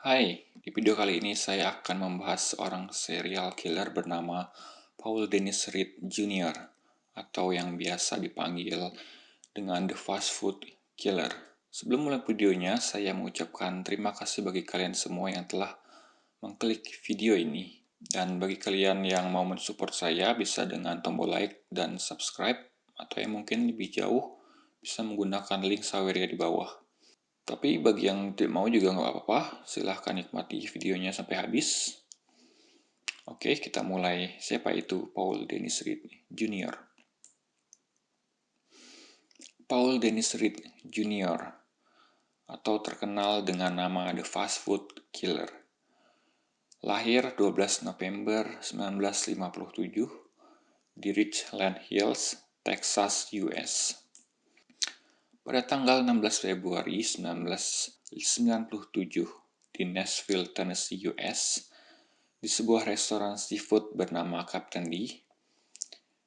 Hai, di video kali ini saya akan membahas seorang serial killer bernama Paul Dennis Reed Jr. atau yang biasa dipanggil dengan The Fast Food Killer. Sebelum mulai videonya, saya mengucapkan terima kasih bagi kalian semua yang telah mengklik video ini. Dan bagi kalian yang mau mensupport saya bisa dengan tombol like dan subscribe, atau yang mungkin lebih jauh bisa menggunakan link saweria di bawah. Tapi bagi yang tidak mau juga nggak apa-apa, silahkan nikmati videonya sampai habis. Oke, kita mulai. Siapa itu Paul Dennis Reed Jr.? Paul Dennis Reed Jr. atau terkenal dengan nama The Fast Food Killer. Lahir 12 November 1957 di Richland Hills, Texas, US. Pada tanggal 16 Februari 1997 di Nashville, Tennessee, US, di sebuah restoran seafood bernama Captain D,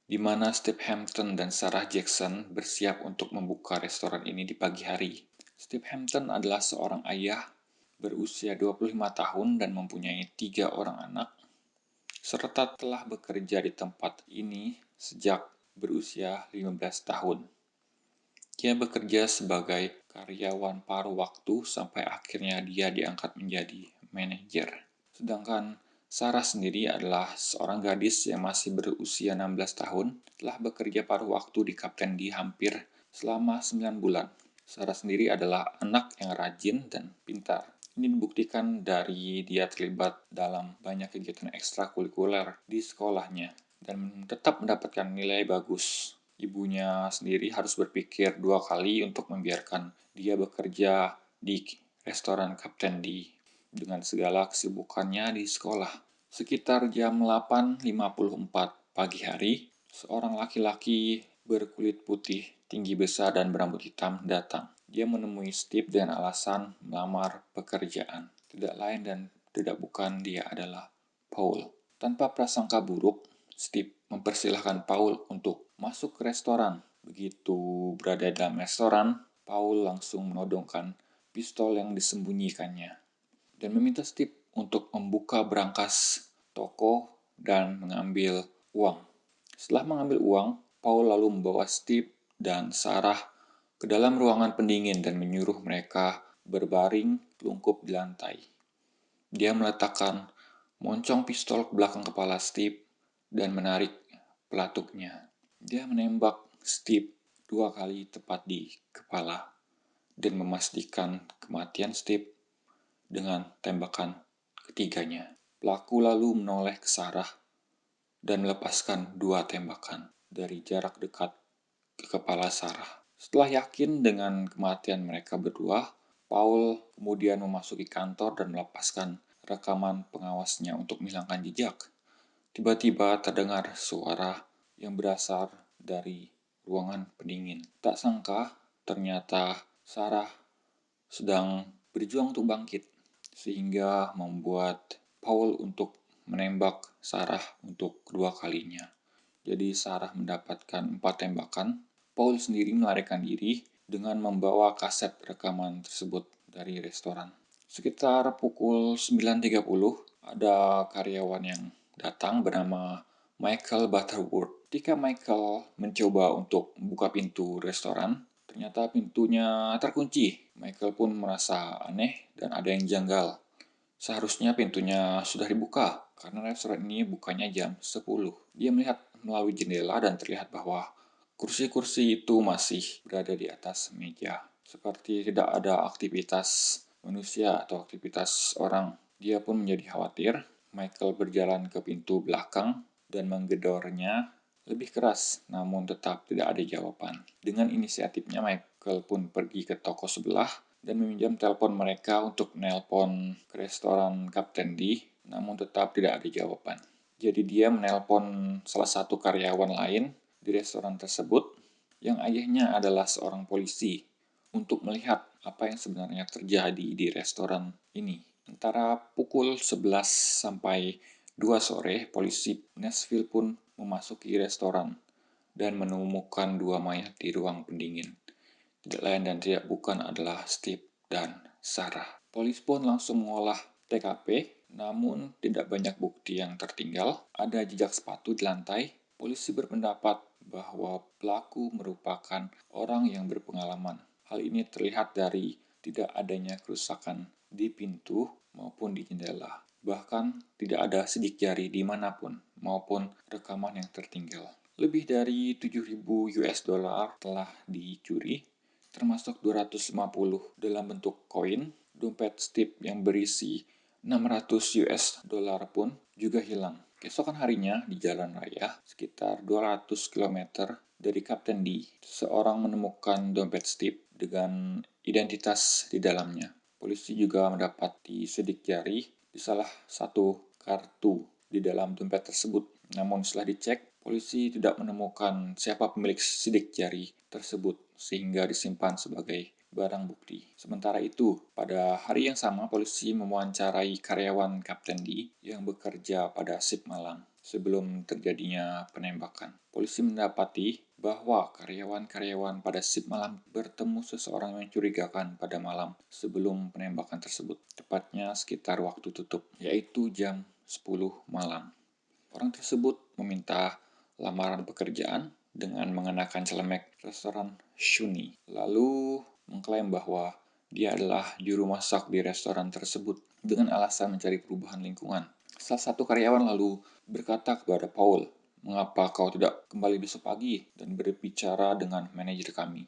di mana Steve Hampton dan Sarah Jackson bersiap untuk membuka restoran ini di pagi hari. Steve Hampton adalah seorang ayah berusia 25 tahun dan mempunyai 3 orang anak, serta telah bekerja di tempat ini sejak berusia 15 tahun. Dia bekerja sebagai karyawan paruh waktu sampai akhirnya dia diangkat menjadi manajer. Sedangkan Sarah sendiri adalah seorang gadis yang masih berusia 16 tahun, telah bekerja paruh waktu di Kapten D hampir selama 9 bulan. Sarah sendiri adalah anak yang rajin dan pintar. Ini dibuktikan dari dia terlibat dalam banyak kegiatan ekstrakurikuler di sekolahnya dan tetap mendapatkan nilai bagus. Ibunya sendiri harus berpikir 2 kali untuk membiarkan dia bekerja di restoran Kapten D dengan segala kesibukannya di sekolah. Sekitar jam 8.54 pagi hari, seorang laki-laki berkulit putih, tinggi besar dan berambut hitam datang. Dia menemui Steve dengan alasan melamar pekerjaan. Tidak lain dan tidak bukan dia adalah Paul. Tanpa prasangka buruk, Steve mempersilahkan Paul untuk masuk ke restoran. Begitu berada dalam restoran, Paul langsung menodongkan pistol yang disembunyikannya dan meminta Steve untuk membuka brankas toko dan mengambil uang. Setelah mengambil uang, Paul lalu membawa Steve dan Sarah ke dalam ruangan pendingin dan menyuruh mereka berbaring telungkup di lantai. Dia meletakkan moncong pistol ke belakang kepala Steve dan menarik pelatuknya. Dia menembak Steve 2 kali tepat di kepala dan memastikan kematian Steve dengan tembakan ketiganya. Pelaku lalu menoleh ke Sarah dan melepaskan 2 tembakan dari jarak dekat ke kepala Sarah. Setelah yakin dengan kematian mereka berdua, Paul kemudian memasuki kantor dan melepaskan rekaman pengawasnya untuk menghilangkan jejak. Tiba-tiba terdengar suara yang berasal dari ruangan pendingin. Tak sangka, ternyata Sarah sedang berjuang untuk bangkit, sehingga membuat Paul untuk menembak Sarah untuk kedua kalinya. Jadi Sarah mendapatkan 4 tembakan. Paul sendiri melarikan diri dengan membawa kaset rekaman tersebut dari restoran. Sekitar pukul 9.30 ada karyawan yang datang bernama Michael Butterworth. Ketika Michael mencoba untuk membuka pintu restoran, ternyata pintunya terkunci. Michael pun merasa aneh dan ada yang janggal. Seharusnya pintunya sudah dibuka, karena restoran ini bukanya jam 10. Dia melihat melalui jendela dan terlihat bahwa kursi-kursi itu masih berada di atas meja. Seperti tidak ada aktivitas manusia atau aktivitas orang. Dia pun menjadi khawatir. Michael berjalan ke pintu belakang dan menggedornya lebih keras, namun tetap tidak ada jawaban. Dengan inisiatifnya, Michael pun pergi ke toko sebelah dan meminjam telepon mereka untuk menelpon ke restoran Kapten D, namun tetap tidak ada jawaban. Jadi dia menelpon salah satu karyawan lain di restoran tersebut, yang ayahnya adalah seorang polisi, untuk melihat apa yang sebenarnya terjadi di restoran ini. Antara pukul 11 sampai 2 sore, polisi Nashville pun memasuki restoran dan menemukan 2 mayat di ruang pendingin. Tidak lain dan tidak bukan adalah Steve dan Sarah. Polisi pun langsung mengolah TKP, namun tidak banyak bukti yang tertinggal. Ada jejak sepatu di lantai. Polisi berpendapat bahwa pelaku merupakan orang yang berpengalaman. Hal ini terlihat dari tidak adanya kerusakan di pintu maupun di jendela. Bahkan tidak ada sidik jari dimanapun maupun rekaman yang tertinggal. Lebih dari 7.000 US dollar telah dicuri, termasuk 250 dalam bentuk koin. Dompet Steve yang berisi 600 US dollar pun juga hilang. Keesokan harinya di jalan raya, sekitar 200 km dari Kapten D, seorang menemukan dompet Steve dengan identitas di dalamnya. Polisi juga mendapati sidik jari di salah satu kartu di dalam dompet tersebut. Namun setelah dicek, polisi tidak menemukan siapa pemilik sidik jari tersebut sehingga disimpan sebagai barang bukti. Sementara itu, pada hari yang sama polisi mewawancarai karyawan Kapten D yang bekerja pada shift malam sebelum terjadinya penembakan. Polisi mendapati bahwa karyawan-karyawan pada shift malam bertemu seseorang yang mencurigakan pada malam sebelum penembakan tersebut, tepatnya sekitar waktu tutup, yaitu jam 10 malam. Orang tersebut meminta lamaran pekerjaan dengan mengenakan celemek restoran Shuni, lalu mengklaim bahwa dia adalah juru masak di restoran tersebut dengan alasan mencari perubahan lingkungan. Salah satu karyawan lalu berkata kepada Paul, "Mengapa kau tidak kembali besok pagi dan berbicara dengan manajer kami?"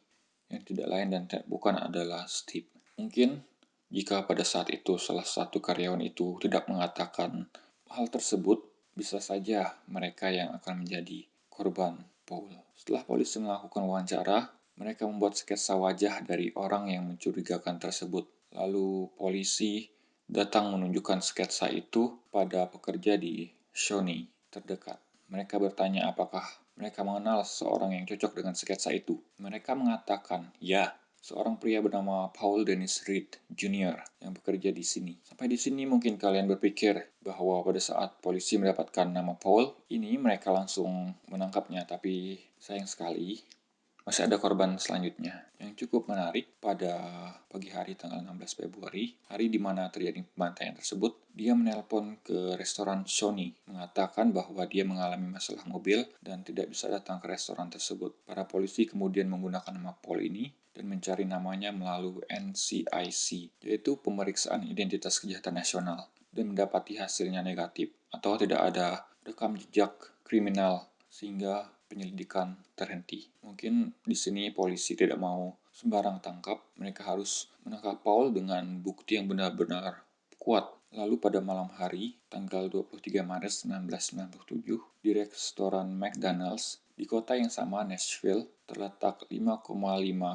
Yang tidak lain dan bukan adalah Steve. Mungkin jika pada saat itu salah satu karyawan itu tidak mengatakan hal tersebut, bisa saja mereka yang akan menjadi korban Paul. Setelah polisi melakukan wawancara, mereka membuat sketsa wajah dari orang yang mencurigakan tersebut. Lalu polisi datang menunjukkan sketsa itu pada pekerja di Shawnee terdekat. Mereka bertanya apakah mereka mengenal seorang yang cocok dengan sketsa itu. Mereka mengatakan, ya, seorang pria bernama Paul Dennis Reed Jr. yang bekerja di sini. Sampai di sini mungkin kalian berpikir bahwa pada saat polisi mendapatkan nama Paul, ini mereka langsung menangkapnya. Tapi sayang sekali, masih ada korban selanjutnya. Yang cukup menarik, pada pagi hari tanggal 16 Februari, hari di mana terjadi pembantaian tersebut, dia menelpon ke restoran Sony, mengatakan bahwa dia mengalami masalah mobil dan tidak bisa datang ke restoran tersebut. Para polisi kemudian menggunakan nama Paul ini dan mencari namanya melalui NCIC, yaitu Pemeriksaan Identitas Kejahatan Nasional, dan mendapati hasilnya negatif atau tidak ada rekam jejak kriminal sehingga penyelidikan terhenti. Mungkin di sini polisi tidak mau sembarang tangkap, mereka harus menangkap Paul dengan bukti yang benar-benar kuat. Lalu pada malam hari, tanggal 23 Maret 1997, di restoran McDonald's di kota yang sama, Nashville, terletak 5,5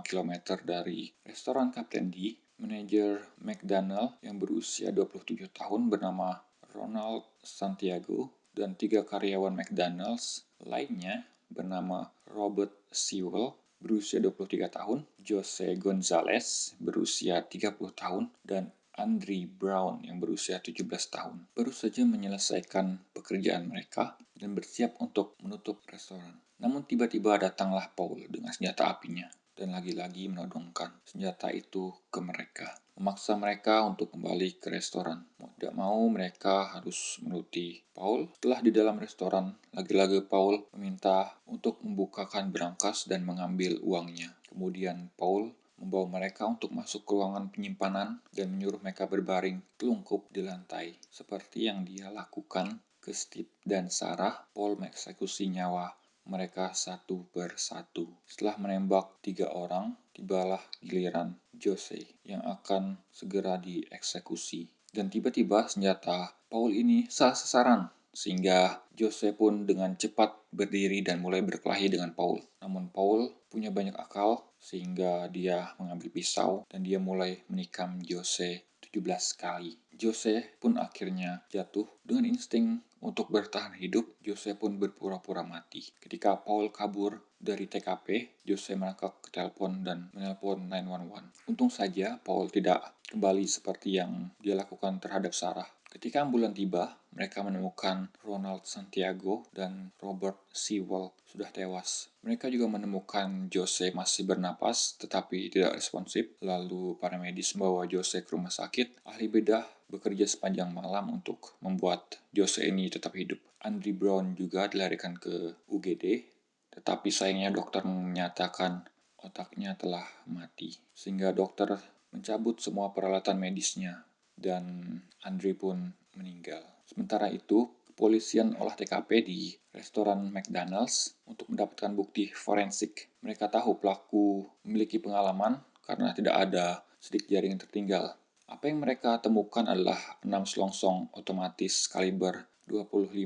km dari restoran Kapten D, manajer McDonald yang berusia 27 tahun bernama Ronald Santiago dan 3 karyawan McDonald's lainnya bernama Robert Sewell berusia 23 tahun, Jose Gonzalez berusia 30 tahun, dan Andre Brown yang berusia 17 tahun. Baru saja menyelesaikan pekerjaan mereka dan bersiap untuk menutup restoran. Namun tiba-tiba datanglah Paul dengan senjata apinya dan lagi-lagi menodongkan senjata itu ke mereka, memaksa mereka untuk kembali ke restoran. Mau tidak mau mereka harus menuruti Paul. Setelah di dalam restoran, lagi-lagi Paul meminta untuk membukakan berangkas dan mengambil uangnya. Kemudian Paul membawa mereka untuk masuk ke ruangan penyimpanan dan menyuruh mereka berbaring telungkup di lantai. Seperti yang dia lakukan ke Steve dan Sarah, Paul mengeksekusi nyawa mereka satu persatu. Setelah menembak 3 orang, tibalah giliran Jose yang akan segera dieksekusi. Dan tiba-tiba senjata Paul ini salah sasaran, sehingga Jose pun dengan cepat berdiri dan mulai berkelahi dengan Paul. Namun Paul punya banyak akal, sehingga dia mengambil pisau dan dia mulai menikam Jose 17 kali. Jose pun akhirnya jatuh dengan insting Untuk bertahan hidup, Jose pun berpura-pura mati. Ketika Paul kabur dari TKP, Jose merangkak ke telepon dan menelpon 911. Untung saja Paul tidak kembali seperti yang dia lakukan terhadap Sarah. Ketika ambulan tiba, mereka menemukan Ronald Santiago dan Robert Sewell sudah tewas. Mereka juga menemukan Jose masih bernapas tetapi tidak responsif. Lalu para medis membawa Jose ke rumah sakit. Ahli bedah bekerja sepanjang malam untuk membuat Jose ini tetap hidup. Andrew Brown juga dilarikan ke UGD, tetapi sayangnya dokter menyatakan otaknya telah mati. Sehingga dokter mencabut semua peralatan medisnya dan Andrew pun meninggal. Sementara itu, kepolisian olah TKP di restoran McDonald's untuk mendapatkan bukti forensik. Mereka tahu pelaku memiliki pengalaman karena tidak ada sidik jari yang tertinggal. Apa yang mereka temukan adalah 6 selongsong otomatis kaliber 25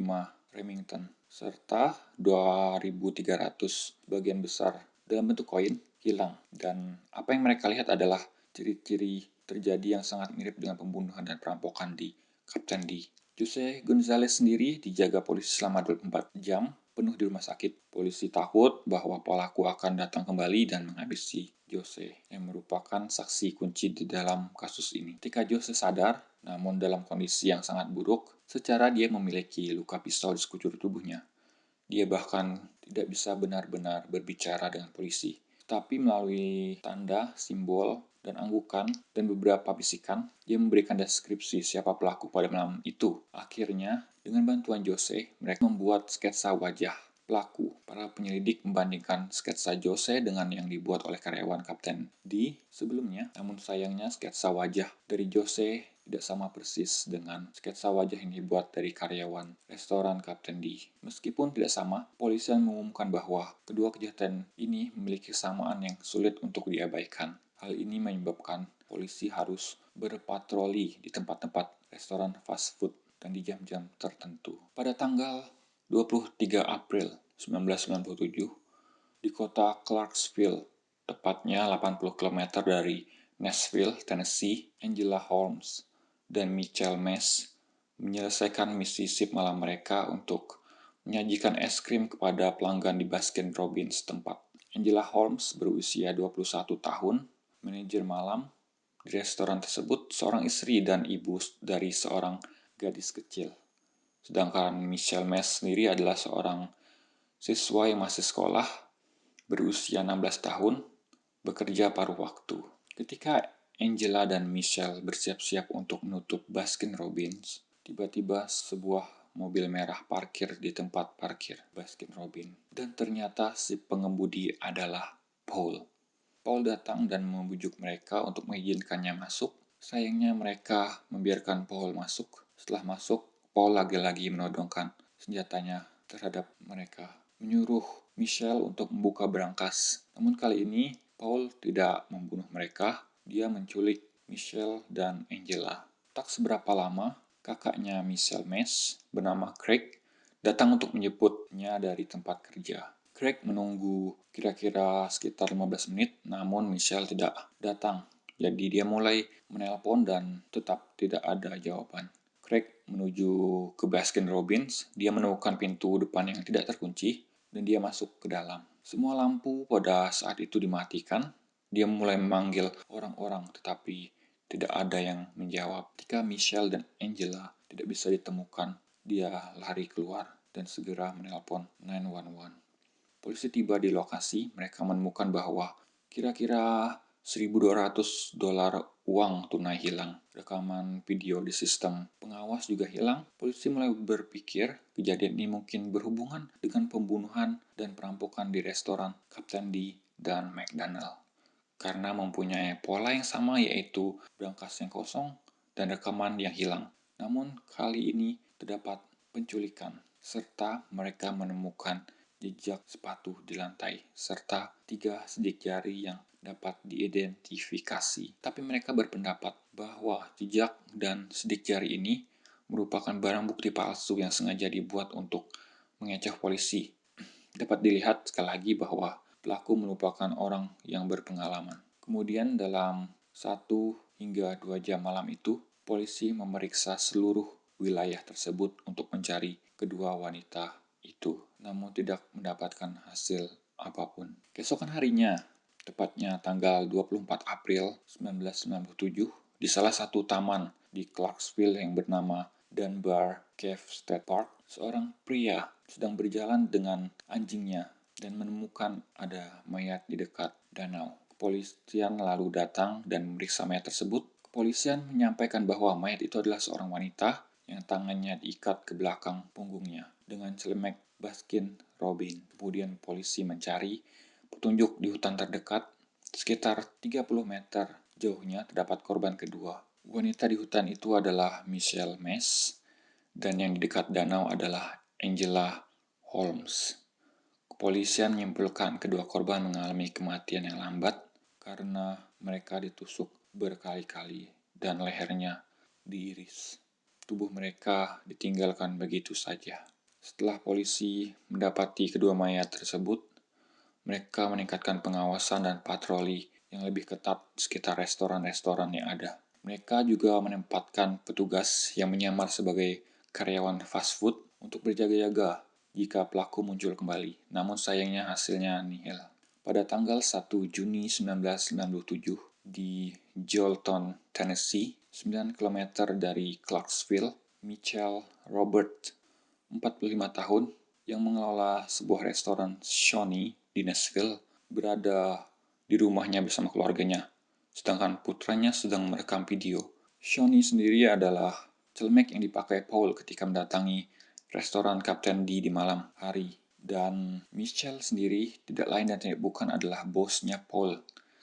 Remington serta 2.300 bagian besar dalam bentuk koin hilang. Dan apa yang mereka lihat adalah ciri-ciri terjadi yang sangat mirip dengan pembunuhan dan perampokan di Kapten D. Jose Gonzalez sendiri dijaga polisi selama 24 jam penuh di rumah sakit. Polisi takut bahwa pelaku akan datang kembali dan menghabisi Jose, yang merupakan saksi kunci di dalam kasus ini. Ketika Jose sadar, namun dalam kondisi yang sangat buruk, secara dia memiliki luka pisau di sekujur tubuhnya. Dia bahkan tidak bisa benar-benar berbicara dengan polisi. Tapi melalui tanda, simbol, dan anggukan, dan beberapa bisikan, dia memberikan deskripsi siapa pelaku pada malam itu. Akhirnya, dengan bantuan Jose, mereka membuat sketsa wajah pelaku. Para penyelidik membandingkan sketsa Jose dengan yang dibuat oleh karyawan Kapten D sebelumnya. Namun sayangnya sketsa wajah dari Jose tidak sama persis dengan sketsa wajah yang dibuat dari karyawan restoran Kapten D. Meskipun tidak sama, polisi mengumumkan bahwa kedua kejahatan ini memiliki kesamaan yang sulit untuk diabaikan. Hal ini menyebabkan polisi harus berpatroli di tempat-tempat restoran fast food dan di jam-jam tertentu. Pada tanggal 23 April 1997, di kota Clarksville, tepatnya 80 km dari Nashville, Tennessee, Angela Holmes dan Michael Mess menyelesaikan misi sip malam mereka untuk menyajikan es krim kepada pelanggan di Baskin Robbins tempat. Angela Holmes berusia 21 tahun, manajer malam di restoran tersebut, seorang istri dan ibu dari seorang gadis kecil. Sedangkan Michael Mess sendiri adalah seorang siswa yang masih sekolah, berusia 16 tahun, bekerja paruh waktu. Ketika Angela dan Michelle bersiap-siap untuk menutup Baskin Robbins, tiba-tiba sebuah mobil merah parkir di tempat parkir Baskin Robbins. Dan ternyata si pengemudi adalah Paul. Paul datang dan membujuk mereka untuk mengizinkannya masuk. Sayangnya mereka membiarkan Paul masuk. Setelah masuk, Paul lagi-lagi menodongkan senjatanya terhadap mereka, menyuruh Michelle untuk membuka brankas. Namun kali ini Paul tidak membunuh mereka, dia menculik Michelle dan Angela. Tak seberapa lama, kakaknya Michelle Mess bernama Craig datang untuk menjemputnya dari tempat kerja. Craig menunggu kira-kira sekitar 15 menit, namun Michelle tidak datang. Jadi dia mulai menelpon dan tetap tidak ada jawaban. Craig menuju ke Baskin Robbins, dia menemukan pintu depan yang tidak terkunci, dan dia masuk ke dalam. Semua lampu pada saat itu dimatikan. Dia mulai memanggil orang-orang, tetapi tidak ada yang menjawab. Ketika Michelle dan Angela tidak bisa ditemukan, dia lari keluar dan segera menelpon 911. Polisi tiba di lokasi, mereka menemukan bahwa kira-kira $1.200 uang tunai hilang. Rekaman video di sistem pengawas juga hilang. Polisi mulai berpikir kejadian ini mungkin berhubungan dengan pembunuhan dan perampokan di restoran Kapten D dan McDonald. Karena mempunyai pola yang sama, yaitu brankas yang kosong dan rekaman yang hilang. Namun kali ini terdapat penculikan, serta mereka menemukan jejak sepatu di lantai, serta 3 sidik jari yang dapat diidentifikasi. Tapi mereka berpendapat bahwa jejak dan sidik jari ini merupakan barang bukti palsu yang sengaja dibuat untuk mengecoh polisi. Dapat dilihat sekali lagi bahwa pelaku merupakan orang yang berpengalaman. Kemudian dalam 1 hingga 2 jam malam itu, polisi memeriksa seluruh wilayah tersebut untuk mencari kedua wanita itu, namun tidak mendapatkan hasil apapun. Keesokan harinya, tepatnya tanggal 24 April 1997, di salah satu taman di Clarksville yang bernama Dunbar Cave State Park, seorang pria sedang berjalan dengan anjingnya dan menemukan ada mayat di dekat danau. Kepolisian lalu datang dan memeriksa mayat tersebut. Kepolisian menyampaikan bahwa mayat itu adalah seorang wanita yang tangannya diikat ke belakang punggungnya dengan celemek Baskin Robin. Kemudian polisi mencari petunjuk di hutan terdekat. Sekitar 30 meter jauhnya terdapat korban kedua. Wanita di hutan itu adalah Michelle Mess dan yang di dekat danau adalah Angela Holmes. Kepolisian menyimpulkan kedua korban mengalami kematian yang lambat karena mereka ditusuk berkali-kali dan lehernya diiris. Tubuh mereka ditinggalkan begitu saja. Setelah polisi mendapati kedua mayat tersebut, mereka meningkatkan pengawasan dan patroli yang lebih ketat di sekitar restoran-restoran yang ada. Mereka juga menempatkan petugas yang menyamar sebagai karyawan fast food untuk berjaga-jaga jika pelaku muncul kembali. Namun sayangnya hasilnya nihil. Pada tanggal 1 Juni 1997 di Jolton, Tennessee, 9 km dari Clarksville, Michael Robert, 45 tahun, yang mengelola sebuah restoran Shawnee di Nashville, berada di rumahnya bersama keluarganya, sedangkan putranya sedang merekam video. Shawnee sendiri adalah celemek yang dipakai Paul ketika mendatangi restoran Kapten D di malam hari. Dan Michelle sendiri tidak lain dan tidak bukan adalah bosnya Paul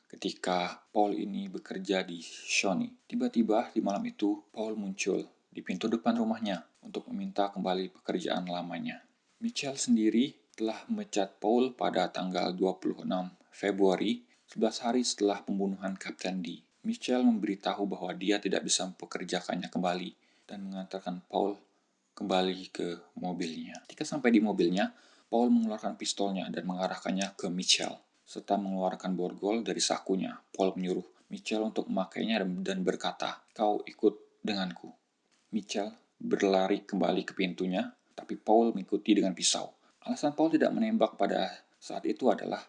ketika Paul ini bekerja di Shawnee. Tiba-tiba di malam itu Paul muncul di pintu depan rumahnya untuk meminta kembali pekerjaan lamanya. Michelle sendiri telah memecat Paul pada tanggal 26 Februari, 11 hari setelah pembunuhan Kapten D. Michelle memberitahu bahwa dia tidak bisa mempekerjakannya kembali dan mengantarkan Paul kembali ke mobilnya. Ketika sampai di mobilnya, Paul mengeluarkan pistolnya dan mengarahkannya ke Michelle, serta mengeluarkan borgol dari sakunya. Paul menyuruh Michelle untuk memakainya dan berkata, "Kau ikut denganku." Michelle berlari kembali ke pintunya, tapi Paul mengikuti dengan pisau. Alasan Paul tidak menembak pada saat itu adalah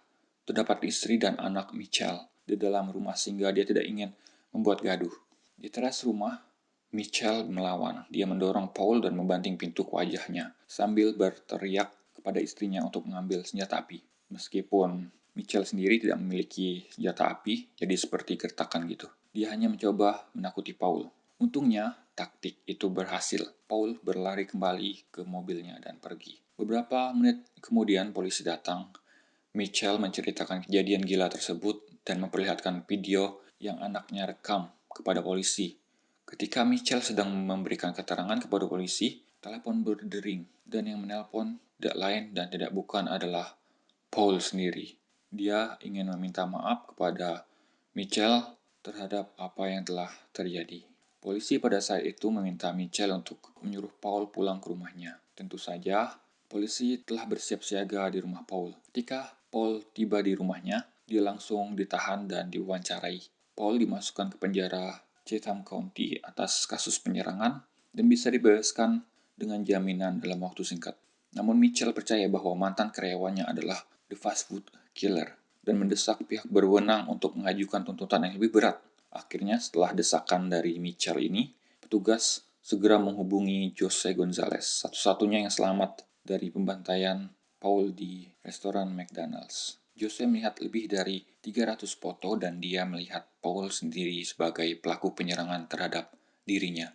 terdapat istri dan anak Michelle di dalam rumah sehingga dia tidak ingin membuat gaduh. Di teras rumah, Michelle melawan. Dia mendorong Paul dan membanting pintu ke wajahnya sambil berteriak kepada istrinya untuk mengambil senjata api. Meskipun Michelle sendiri tidak memiliki senjata api, jadi seperti gertakan gitu. Dia hanya mencoba menakuti Paul. Untungnya, taktik itu berhasil. Paul berlari kembali ke mobilnya dan pergi. Beberapa menit kemudian polisi datang. Michelle menceritakan kejadian gila tersebut dan memperlihatkan video yang anaknya rekam kepada polisi. Ketika Michelle sedang memberikan keterangan kepada polisi, telepon berdering dan yang menelpon tidak lain dan tidak bukan adalah Paul sendiri. Dia ingin meminta maaf kepada Michelle terhadap apa yang telah terjadi. Polisi pada saat itu meminta Michelle untuk menyuruh Paul pulang ke rumahnya. Tentu saja, polisi telah bersiap siaga di rumah Paul. Ketika Paul tiba di rumahnya, dia langsung ditahan dan diwawancarai. Paul dimasukkan ke penjara Chatham County atas kasus penyerangan dan bisa dibebaskan dengan jaminan dalam waktu singkat. Namun Mitchell percaya bahwa mantan karyawannya adalah the fast food killer dan mendesak pihak berwenang untuk mengajukan tuntutan yang lebih berat. Akhirnya setelah desakan dari Mitchell ini, petugas segera menghubungi Jose Gonzalez, satu-satunya yang selamat dari pembantaian Paul di restoran McDonald's. Jose melihat lebih dari 300 foto dan dia melihat Paul sendiri sebagai pelaku penyerangan terhadap dirinya.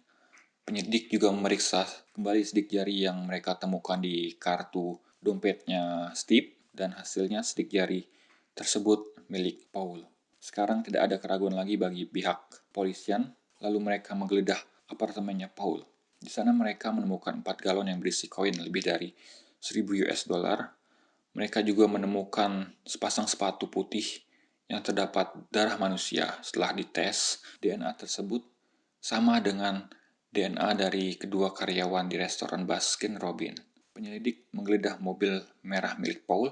Penyidik juga memeriksa kembali sidik jari yang mereka temukan di kartu dompetnya Steve dan hasilnya sidik jari tersebut milik Paul. Sekarang tidak ada keraguan lagi bagi pihak polisian, lalu mereka menggeledah apartemennya Paul. Di sana mereka menemukan 4 galon yang berisi koin lebih dari 1000 US dollar. Mereka juga menemukan sepasang sepatu putih yang terdapat darah manusia. Setelah dites, DNA tersebut sama dengan DNA dari kedua karyawan di restoran Baskin Robin. Penyelidik menggeledah mobil merah milik Paul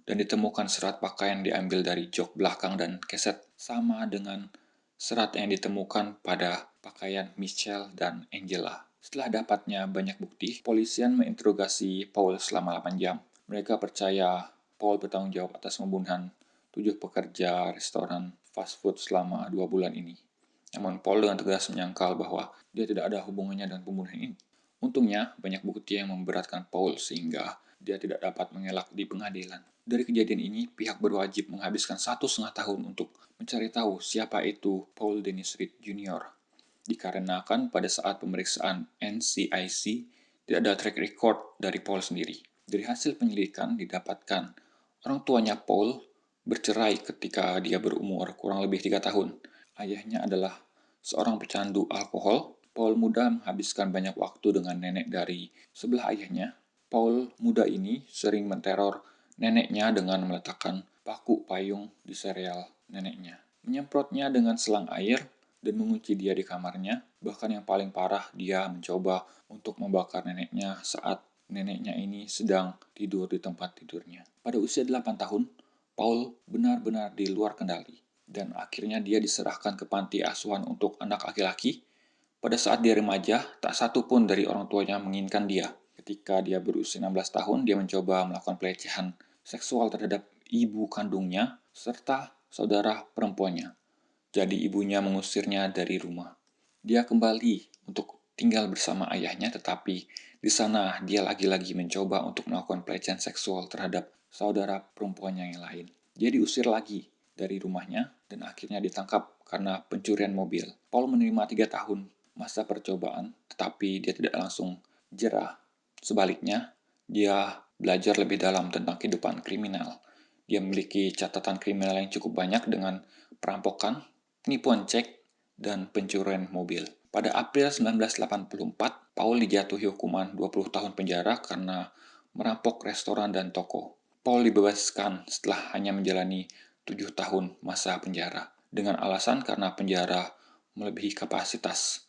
dan ditemukan serat pakaian diambil dari jok belakang dan keset sama dengan serat yang ditemukan pada pakaian Michelle dan Angela. Setelah dapatnya banyak bukti, polisian menginterogasi Paul selama 8 jam. Mereka percaya Paul bertanggung jawab atas pembunuhan 7 pekerja restoran fast food selama 2 bulan ini. Namun Paul dengan tegas menyangkal bahwa dia tidak ada hubungannya dengan pembunuhan ini. Untungnya, banyak bukti yang memberatkan Paul sehingga dia tidak dapat mengelak di pengadilan. Dari kejadian ini, pihak berwajib menghabiskan 1,5 tahun untuk mencari tahu siapa itu Paul Dennis Reed Jr. Dikarenakan pada saat pemeriksaan NCIC, tidak ada track record dari Paul sendiri. Dari hasil penyelidikan didapatkan, orang tuanya Paul bercerai ketika dia berumur kurang lebih 3 tahun. Ayahnya adalah seorang pecandu alkohol. Paul muda menghabiskan banyak waktu dengan nenek dari sebelah ayahnya. Paul muda ini sering menteror neneknya dengan meletakkan paku payung di sereal neneknya, menyemprotnya dengan selang air, dan mengunci dia di kamarnya. Bahkan yang paling parah, dia mencoba untuk membakar neneknya saat neneknya ini sedang tidur di tempat tidurnya. Pada usia 8 tahun, Paul benar-benar di luar kendali, dan akhirnya dia diserahkan ke panti asuhan untuk anak laki-laki. Pada saat dia remaja, tak satu pun dari orang tuanya menginginkan dia. Ketika dia berusia 16 tahun, dia mencoba melakukan pelecehan seksual terhadap ibu kandungnya serta saudara perempuannya. Jadi ibunya mengusirnya dari rumah. Dia kembali untuk tinggal bersama ayahnya, tetapi di sana dia lagi-lagi mencoba untuk melakukan pelecehan seksual terhadap saudara perempuannya yang lain. Dia diusir lagi dari rumahnya dan akhirnya ditangkap karena pencurian mobil. Paul menerima 3 tahun masa percobaan, tetapi dia tidak langsung jerah. Sebaliknya, dia belajar lebih dalam tentang kehidupan kriminal. Dia memiliki catatan kriminal yang cukup banyak dengan perampokan, penipuan cek, dan pencurian mobil. Pada April 1984, Paul dijatuhi hukuman 20 tahun penjara karena merampok restoran dan toko. Paul dibebaskan setelah hanya menjalani 7 tahun masa penjara, dengan alasan karena penjara melebihi kapasitas.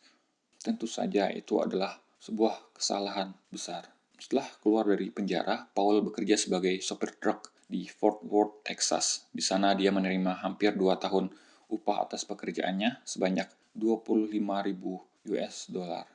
Tentu saja itu adalah sebuah kesalahan besar. Setelah keluar dari penjara, Paul bekerja sebagai sopir truk di Fort Worth, Texas. Di sana dia menerima hampir 2 tahun upah atas pekerjaannya sebanyak 25.000 US dollar.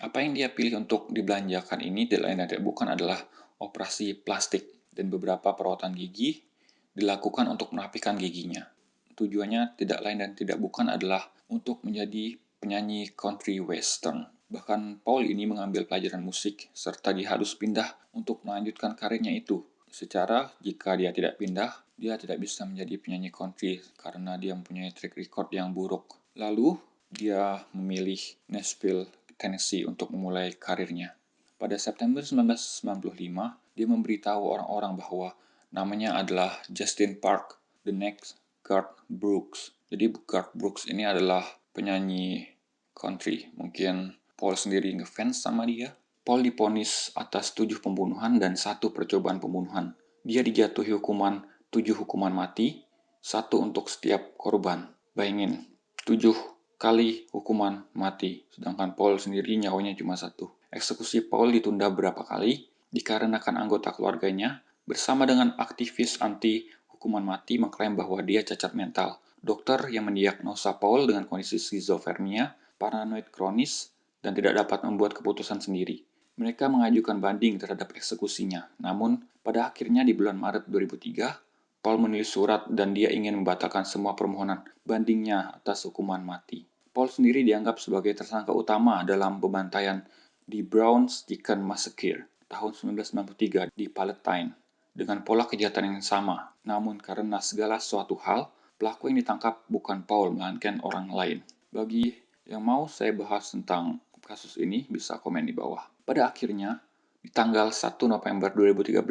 Apa yang dia pilih untuk dibelanjakan ini tidak lain dan tidak bukan adalah operasi plastik, dan beberapa perawatan gigi dilakukan untuk merapikan giginya. Tujuannya tidak lain dan tidak bukan adalah untuk menjadi penyanyi country western. Bahkan Paul ini mengambil pelajaran musik, serta dia harus pindah untuk melanjutkan karirnya itu. Secara, jika dia tidak pindah, dia tidak bisa menjadi penyanyi country karena dia mempunyai track record yang buruk. Lalu, dia memilih Nashville, Tennessee untuk memulai karirnya. Pada September 1995, dia memberitahu orang-orang bahwa namanya adalah Justin Park, the next Garth Brooks. Jadi Garth Brooks ini adalah penyanyi country. Mungkin Paul sendiri ngefans sama dia. Paul diponis atas 7 pembunuhan dan 1 percobaan pembunuhan. Dia dijatuhi hukuman 7 hukuman mati, 1 untuk setiap korban. Bayangin, 7 kali hukuman mati, sedangkan Paul sendiri nyawanya cuma 1. Eksekusi Paul ditunda beberapa kali dikarenakan anggota keluarganya bersama dengan aktivis anti hukuman mati mengklaim bahwa dia cacat mental. Dokter yang mendiagnosa Paul dengan kondisi skizofrenia, paranoid kronis, dan tidak dapat membuat keputusan sendiri. Mereka mengajukan banding terhadap eksekusinya. Namun, pada akhirnya di bulan Maret 2003, Paul menulis surat dan dia ingin membatalkan semua permohonan bandingnya atas hukuman mati. Paul sendiri dianggap sebagai tersangka utama dalam pembantaian di Brown's Chicken Massacre tahun 1993 di Palatine dengan pola kejahatan yang sama. Namun karena segala suatu hal, pelaku yang ditangkap bukan Paul melainkan orang lain. Bagi yang mau saya bahas tentang kasus ini bisa komen di bawah. Pada akhirnya, di tanggal 1 November 2013,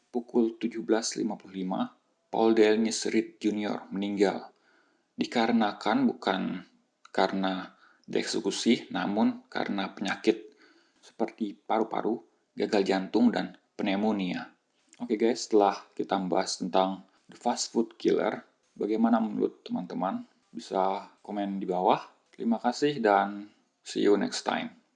pukul 17.55, Paul Dennis Reed Jr. meninggal. Dikarenakan bukan karena dieksekusi, namun karena penyakit seperti paru-paru, gagal jantung, dan pneumonia. Oke guys, setelah kita membahas tentang the fast food killer, bagaimana menurut teman-teman? Bisa komen di bawah. Terima kasih dan see you next time.